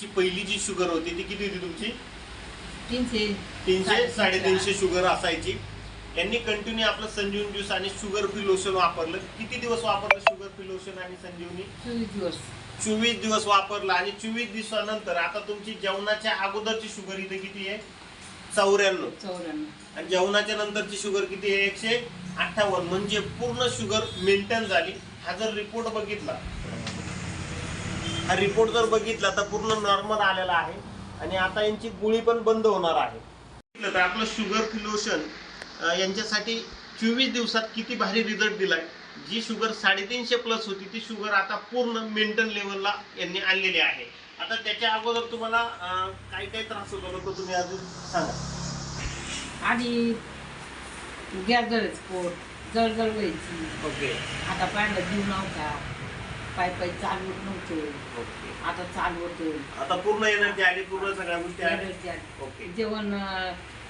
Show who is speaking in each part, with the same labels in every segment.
Speaker 1: आधीची पहिली जी शुगर होती ती किती होती तुमची?
Speaker 2: 300
Speaker 1: 300-350 शुगर असायची. यांनी कंटिन्यू आपलं संजीवनी ज्यूस आणि शुगर फ्री लोशन वापरलं. किती दिवस वापरलं शुगर फ्री लोशन आणि संजीवनी? 24 दिवस वापरलं. आणि 24 दिवसानंतर आता तुमची जेवणाच्या अगोदरची शुगर इथे किती आहे? 94. आणि जेवणाच्या नंतरची शुगर किती आहे? 158. म्हणजे पूर्ण शुगर मेंटेन झाली. हा जर रिपोर्ट बघितला, हा रिपोर्ट जर बघितला तर पूर्ण नॉर्मल आलेला आहे. आणि आता यांची गोळी पण बंद होणार आहे. तर आपलं शुगर फ्री लोशन यांच्यासाठी 24 दिवसात किती भारी रिझल्ट दिलाय. जी शुगर 350 प्लस होती ती शुगर आता पूर्ण मेंटेन लेवलला यांनी आणलेली आहे. आता त्याच्या अगोदर तुम्हाला काय काय त्रास होत होता तुम्ही अजून सांगा.
Speaker 2: आणि गॅस जळच पोट जळजळ व्हायची.
Speaker 1: ओके.
Speaker 2: आता पाहिलं जीव नव्हता, पाय चालवत नव्हतं.
Speaker 1: ओके.
Speaker 2: आता चालवत.
Speaker 1: आता पूर्ण एनर्जी आली, पूर्ण सगळ्या गोष्टी आल्या. ओके.
Speaker 2: जेवण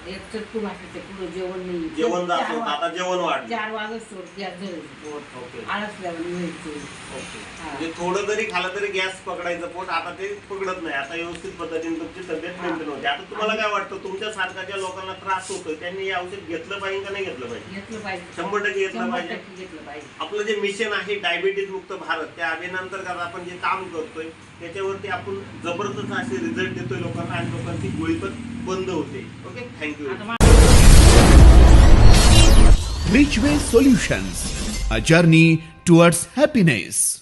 Speaker 2: एक चटकू भाकरीचं पुढं जेवण नाही.
Speaker 1: जेवण जात होतं, आता जेवण वाढलं.
Speaker 2: 4 वाजता गॅस जळच पोट.
Speaker 1: ओके.
Speaker 2: आळसल्यावर व्हायचं.
Speaker 1: ओके. म्हणजे थोडं जरी खाल्लं तरी गॅस पकडायचं पोट, आता ते पकडत नाही. आता व्यवस्थित पद्धतीने तुमची तब्येत मेंटेन होते. आता तुम्हाला काय वाटतं, तुमच्या सारखा ज्या लोकांना त्रास होतो त्यांनी हे औषध घेतलं पाहिजे का नाही घेतलं पाहिजे?
Speaker 2: घेतलं पाहिजे.
Speaker 1: 100% घेतलं पाहिजे.
Speaker 2: घेतलं पाहिजे.
Speaker 1: आपलं जे मिशन आहे डायबिटीज मुक्त भारत, त्या अभियानांतर्गत आपण जे काम करतोय त्याच्यावरती आपण जबरदस्त असे रिझल्ट देतोय लोकांना आणि लोकांची गोळी पण बंद होते. Okay, thank you.
Speaker 3: Richway Solutions, a journey towards happiness.